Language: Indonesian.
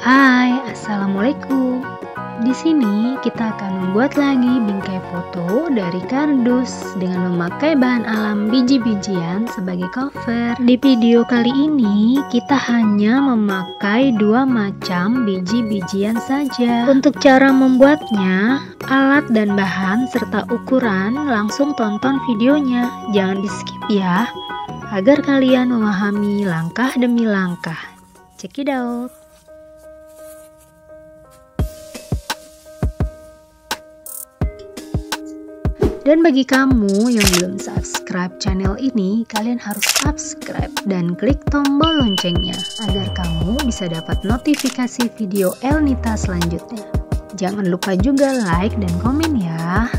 Hai, assalamualaikum. Di sini kita akan membuat lagi bingkai foto dari kardus dengan memakai bahan alam biji-bijian sebagai cover. Di video kali ini kita hanya memakai 2 macam biji-bijian saja. Untuk cara membuatnya, alat dan bahan serta ukuran langsung tonton videonya. Jangan di skip ya, agar kalian memahami langkah demi langkah. Check it out. Dan bagi kamu yang belum subscribe channel ini, kalian harus subscribe dan klik tombol loncengnya agar kamu bisa dapat notifikasi video Elnita selanjutnya. Jangan lupa juga like dan komen ya.